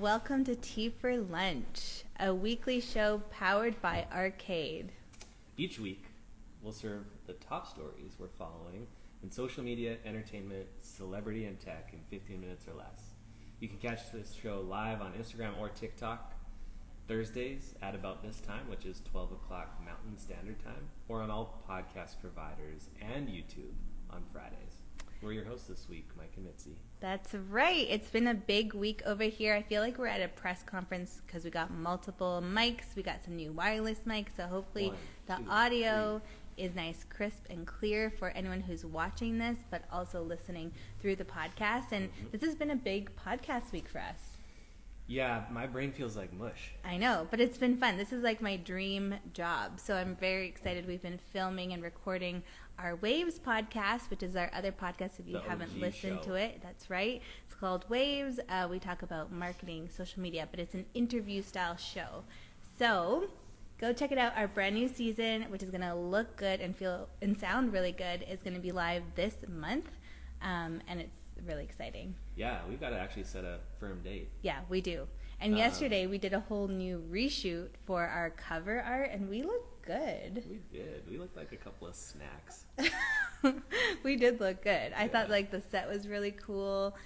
welcome to Tea for Lunch, a weekly show powered by Arcade. Each week, we'll serve the top stories we're following in social media, entertainment, celebrity, and tech in 15 minutes or less. You can catch this show live on Instagram or TikTok Thursdays at about this time, which is 12 o'clock Mountain Standard Time, or on all podcast providers and YouTube on Fridays. We're your hosts this week, Mike and Mitzi. That's right. It's been a big week over here. I feel like we're at a press conference because we got multiple mics. We got some new wireless mics, so hopefully the audio is nice, crisp, and clear for anyone who's watching this, but also listening through the podcast. And this has been a big podcast week for us. Yeah, my brain feels like mush. I know, but it's been fun. This is like my dream job, so I'm very excited. We've been filming and recording our Waves podcast, which is our other podcast if you haven't listened to it. That's right. It's called Waves. We talk about marketing, social media, but it's an interview-style show. So go check it out. Our brand new season, which is going to look good and feel and sound really good, is going to be live this month, and it's really exciting. Yeah, we've got to actually set a firm date. Yeah, we do. And yesterday we did a whole new reshoot for our cover art, and we look good. We did. We looked like a couple of snacks. We did look good. I thought like the set was really cool.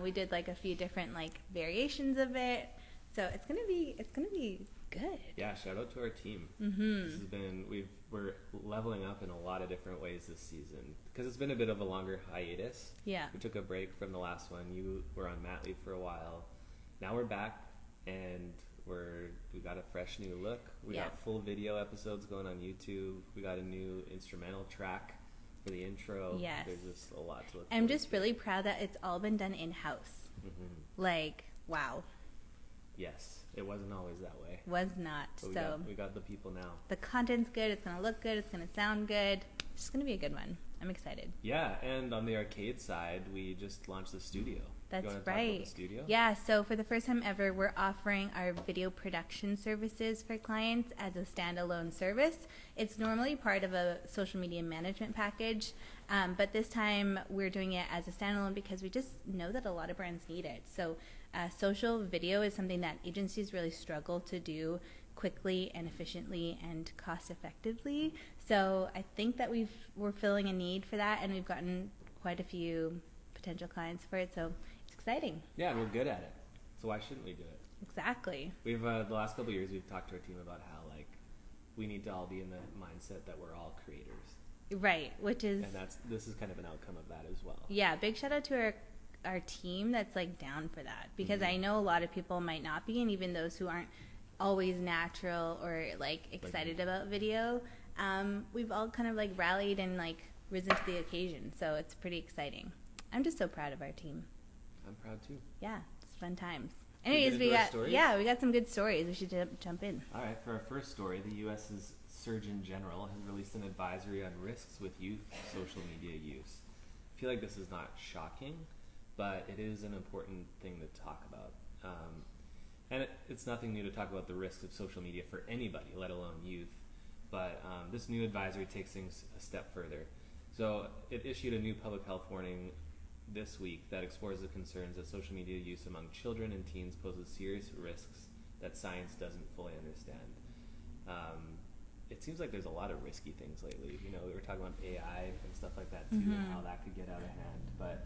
We did like a few different like variations of it, so it's gonna be good. Yeah, shout out to our team. This has been we're leveling up in a lot of different ways this season because it's been a bit of a longer hiatus. Yeah, we took a break from the last one. You were on mat leave for a while. Now we're back and we got a fresh new look. We got full video episodes going on YouTube. We got a new instrumental track for the intro. Yes, there's just a lot to look. I'm just really proud that it's all been done in house. Like, wow. Yes, it wasn't always that way. Was not. But we got the people now. The content's good. It's gonna look good. It's gonna sound good. It's just gonna be a good one. I'm excited. Yeah, and on the arcade side, we just launched the studio. That's you want to right. talk about the studio? Yeah, so for the first time ever, we're offering our video production services for clients as a standalone service. It's normally part of a social media management package, but this time we're doing it as a standalone because we just know that a lot of brands need it. So social video is something that agencies really struggle to do quickly and efficiently and cost effectively. So I think that we're filling a need for that, and we've gotten quite a few potential clients for it, so it's exciting. Yeah, and we're good at it, so why shouldn't we do it? Exactly. We've the last couple of years we've talked to our team about how like we need to all be in the mindset that we're all creators, right? Which is, and this is kind of an outcome of that as well. Yeah, big shout out to our team that's like down for that, because I know a lot of people might not be, and even those who aren't always natural or like excited about video, we've all kind of like rallied and like risen to the occasion, so it's pretty exciting. I'm just so proud of our team. I'm proud too. Yeah, it's fun times. Anyways, we got some good stories. We should jump in. All right, for our first story, the U.S.'s Surgeon General has released an advisory on risks with youth social media use. I feel like this is not shocking, but it is an important thing to talk about. And it's nothing new to talk about the risks of social media for anybody, let alone youth. But this new advisory takes things a step further. So it issued a new public health warning this week that explores the concerns that social media use among children and teens poses serious risks that science doesn't fully understand. It seems like there's a lot of risky things lately. You know, we were talking about AI and stuff like that too, and how that could get out of hand. But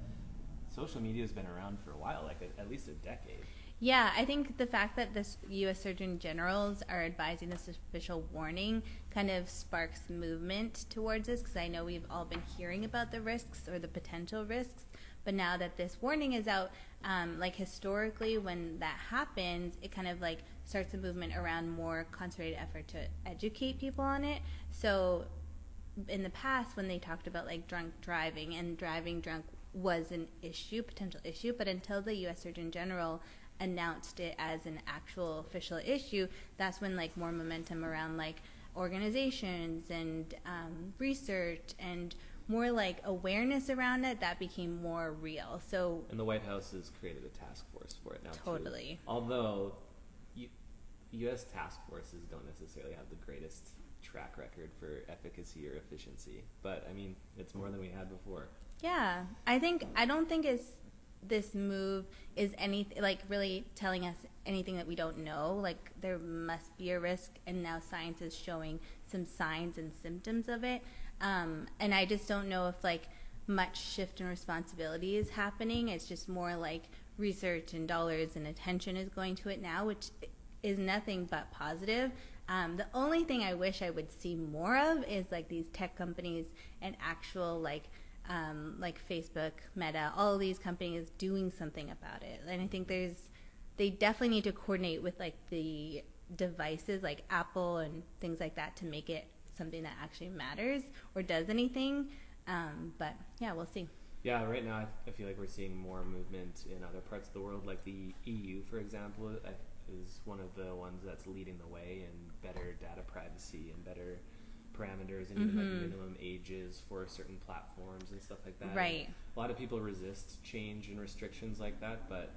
social media has been around for a while, like at least a decade. Yeah, I think the fact that the U.S. Surgeon Generals are advising this official warning kind of sparks movement towards this, because I know we've all been hearing about the risks or the potential risks, but now that this warning is out, like historically when that happens, it kind of like starts a movement around more concentrated effort to educate people on it. So in the past when they talked about like drunk driving, and driving drunk was an issue, potential issue, but until the U.S. Surgeon General announced it as an actual official issue, that's when like more momentum around like organizations and research and more like awareness around it, that became more real. So, and the White House has created a task force for it now totally too. Although U.S. task forces don't necessarily have the greatest track record for efficacy or efficiency, but I mean it's more than we had before. Yeah, I don't think it's this move is anything like really telling us anything that we don't know. Like there must be a risk, and now science is showing some signs and symptoms of it. And I just don't know if like much shift in responsibility is happening. It's just more like research and dollars and attention is going to it now, which is nothing but positive. The only thing I wish I would see more of is like these tech companies and actual like Facebook, Meta, all of these companies doing something about it. And I think they definitely need to coordinate with like the devices like Apple and things like that to make it something that actually matters or does anything. But yeah, we'll see. Yeah, right now I feel like we're seeing more movement in other parts of the world, like the EU, for example, is one of the ones that's leading the way in better data privacy and better parameters and even like minimum ages for certain platforms and stuff like that. Right. And a lot of people resist change and restrictions like that, but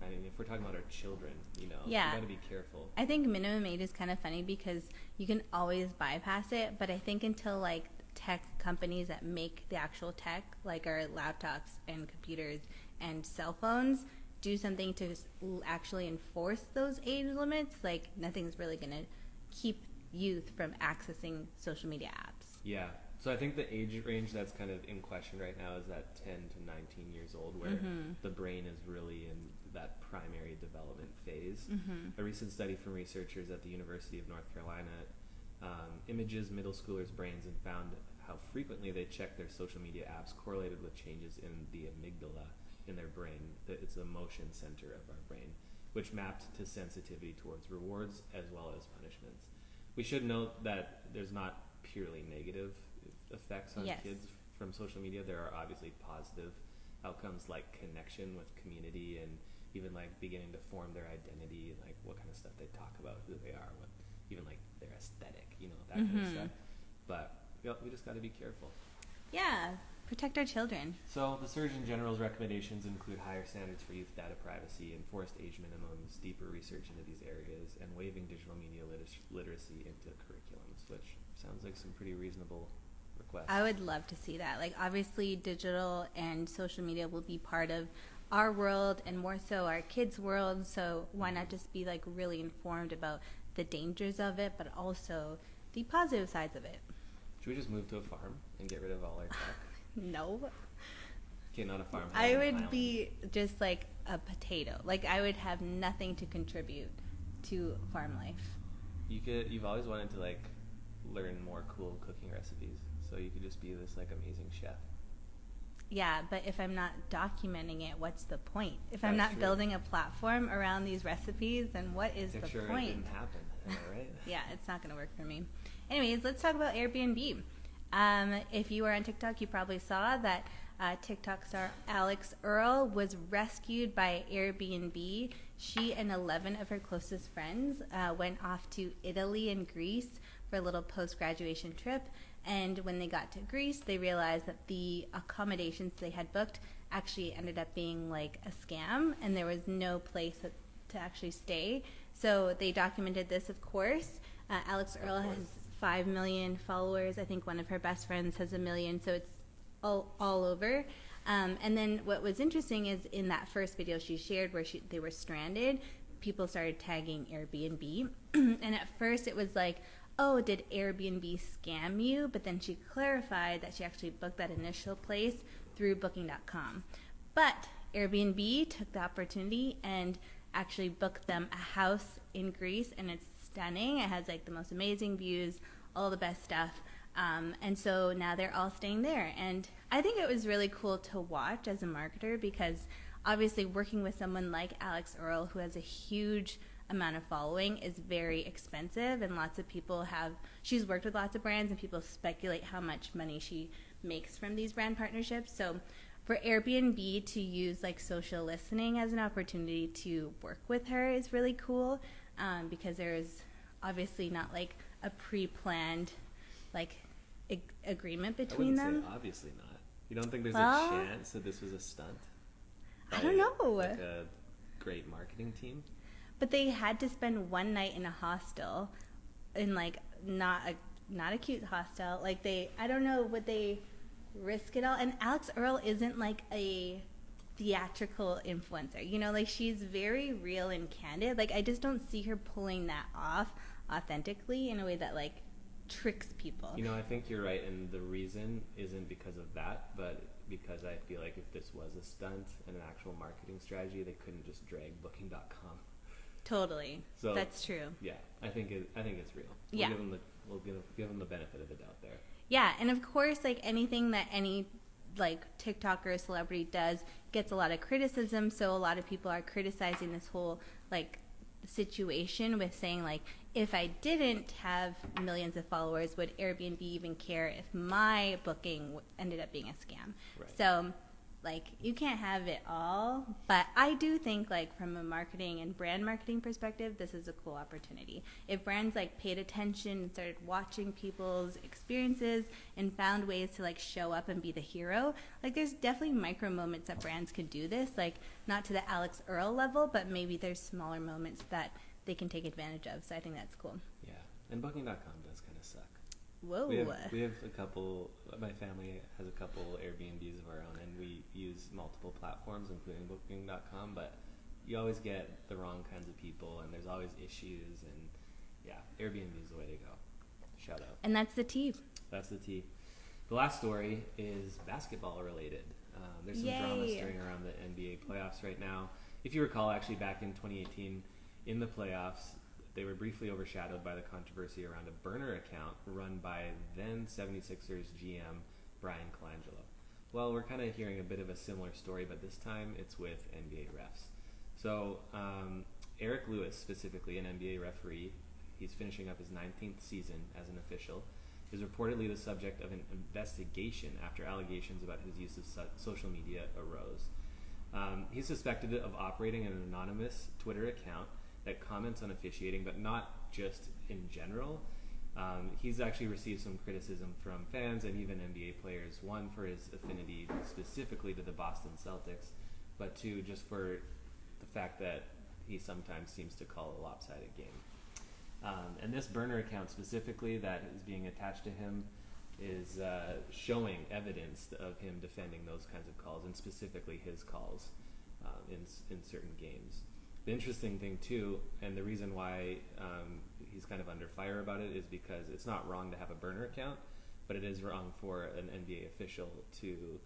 I mean, if we're talking about our children, you got to be careful. I think minimum age is kind of funny because you can always bypass it, but I think until like tech companies that make the actual tech, like our laptops and computers and cell phones, do something to actually enforce those age limits, like nothing's really going to keep youth from accessing social media apps. Yeah. So I think the age range that's kind of in question right now is that 10 to 19 years old, where the brain is really in that primary development phase. A recent study from researchers at the University of North Carolina images middle schoolers' brains and found how frequently they check their social media apps correlated with changes in the amygdala in their brain. It's the emotion center of our brain, which mapped to sensitivity towards rewards as well as punishments. We should note that there's not purely negative effects on kids from social media. There are obviously positive outcomes like connection with community and even like beginning to form their identity, like what kind of stuff they talk about, who they are, what even like their aesthetic, that kind of stuff. But we just got to be careful. Yeah, protect our children. So the Surgeon General's recommendations include higher standards for youth data privacy, enforced age minimums, deeper research into these areas, and waiving digital media literacy into curriculums, which sounds like some pretty reasonable requests. I would love to see that. Like obviously digital and social media will be part of our world and more so our kids' world, so why not just be like really informed about the dangers of it, but also the positive sides of it. Should we just move to a farm and get rid of all our tech? No. Okay, not a farm. I would be just like a potato. Like I would have nothing to contribute to farm life. You've always wanted to like learn more cool cooking recipes, so you could just be this like amazing chef. Yeah, but if I'm not documenting it, what's the point? If That's I'm not true. Building a platform around these recipes, then what is the Sure, point? it didn't happen. Am I right? Yeah, it's not going to work for me. Anyways, let's talk about Airbnb. If you were on TikTok, you probably saw that TikTok star Alix Earle was rescued by Airbnb. She and 11 of her closest friends went off to Italy and Greece for a little post-graduation trip. And when they got to Greece, they realized that the accommodations they had booked actually ended up being like a scam, and there was no place to actually stay. So they documented this, of course. Alix Earle has 5 million followers. I think one of her best friends has 1 million, so it's all over. And then what was interesting is in that first video she shared where they were stranded, people started tagging Airbnb. And at first it was like, oh, did Airbnb scam you? But then she clarified that she actually booked that initial place through booking.com. But Airbnb took the opportunity and actually booked them a house in Greece, and it's stunning. It has like the most amazing views, all the best stuff. And so now they're all staying there. And I think it was really cool to watch as a marketer because obviously working with someone like Alix Earle, who has a huge amount of following, is very expensive, and lots of people she's worked with lots of brands and people speculate how much money she makes from these brand partnerships. So for Airbnb to use like social listening as an opportunity to work with her is really cool, because there is obviously not like a pre-planned like agreement between them. Say obviously not. You don't think there's a chance that this was a stunt? I don't know. Like a great marketing team? But they had to spend one night in a hostel, in like not a cute hostel. Like I don't know, would they risk it all? And Alix Earle isn't like a theatrical influencer. You know, like she's very real and candid. Like I just don't see her pulling that off authentically in a way that like tricks people. You know, I think you're right, and the reason isn't because of that, but because I feel like if this was a stunt and an actual marketing strategy, they couldn't just drag Booking.com. Totally. So that's true. Yeah, I think it's real. We'll give them the benefit of the doubt there. Yeah, and of course, like anything that any like TikToker or celebrity does gets a lot of criticism. So a lot of people are criticizing this whole like situation with saying like, if I didn't have millions of followers, would Airbnb even care if my booking ended up being a scam? Right. So like you can't have it all, but I do think like from a marketing and brand marketing perspective, this is a cool opportunity. If brands like paid attention and started watching people's experiences and found ways to like show up and be the hero, like there's definitely micro moments that brands could do this, like not to the Alix Earle level, but maybe there's smaller moments that they can take advantage of. So I think that's cool. Yeah, and Booking.com does kind of suck. Whoa. We have a couple, my family has a couple Airbnbs of our own, and we use multiple platforms, including Booking.com, but you always get the wrong kinds of people, and there's always issues, and yeah, Airbnb is the way to go. Shout out. And that's the tea. That's the tea. The last story is basketball related. There's some drama stirring around the NBA playoffs right now. If you recall, actually back in 2018, in the playoffs, they were briefly overshadowed by the controversy around a burner account run by then 76ers GM Brian Colangelo. Well, we're kind of hearing a bit of a similar story, but this time it's with NBA refs. So Eric Lewis, specifically an NBA referee, he's finishing up his 19th season as an official, is reportedly the subject of an investigation after allegations about his use of social media arose. He's suspected of operating an anonymous Twitter account that comments on officiating, but not just in general. He's actually received some criticism from fans and even NBA players, one for his affinity specifically to the Boston Celtics, but two, just for the fact that he sometimes seems to call a lopsided game. And this burner account specifically that is being attached to him is showing evidence of him defending those kinds of calls, and specifically his calls in certain games. The interesting thing too, and the reason why he's kind of under fire about it, is because it's not wrong to have a burner account, but it is wrong for an NBA official to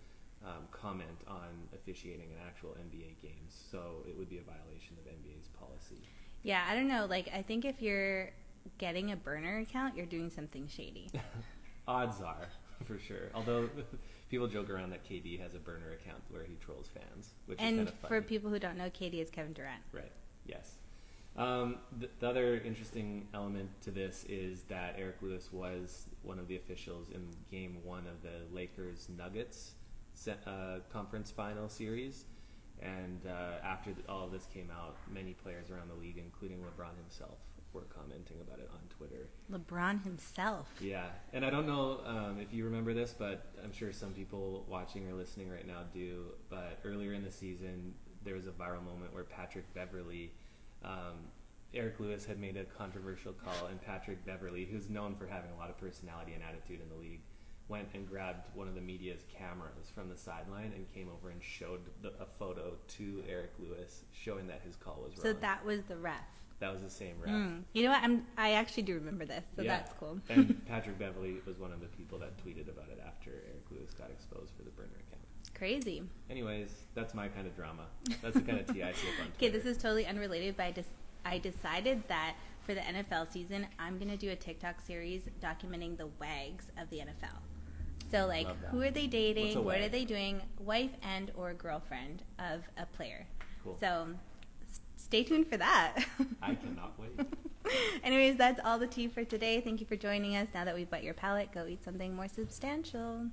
comment on officiating in actual NBA games. So it would be a violation of NBA's policy. Yeah, I don't know. Like, I think if you're getting a burner account, you're doing something shady. Odds are, for sure. Although people joke around that KD has a burner account where he trolls fans, which is kind of funny. And for people who don't know, KD is Kevin Durant. Right, yes. The other interesting element to this is that Eric Lewis was one of the officials in Game 1 of the Lakers-Nuggets conference final series. And after all of this came out, many players around the league, including LeBron himself, were commenting about it on Twitter. LeBron himself. Yeah, and I don't know if you remember this, but I'm sure some people watching or listening right now do. But earlier in the season, there was a viral moment where Patrick Beverley, Eric Lewis had made a controversial call, and Patrick Beverley, who's known for having a lot of personality and attitude in the league, went and grabbed one of the media's cameras from the sideline and came over and showed a photo to Eric Lewis showing that his call was wrong. So that was the ref. That was the same ref. You know what? I actually do remember this, so yeah. That's cool. And Patrick Beverley was one of the people that tweeted about it after Eric Lewis got exposed for the burner account. Crazy. Anyways, that's my kind of drama. That's the kind of tea I sip on Twitter. Okay, this is totally unrelated, but I decided that for the NFL season, I'm going to do a TikTok series documenting the wags of the NFL. So, like, who are they dating? What are they doing? Wife and or girlfriend of a player. Cool. So, stay tuned for that. I cannot wait. Anyways, that's all the tea for today. Thank you for joining us. Now that we've wet your palate, go eat something more substantial.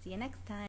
See you next time.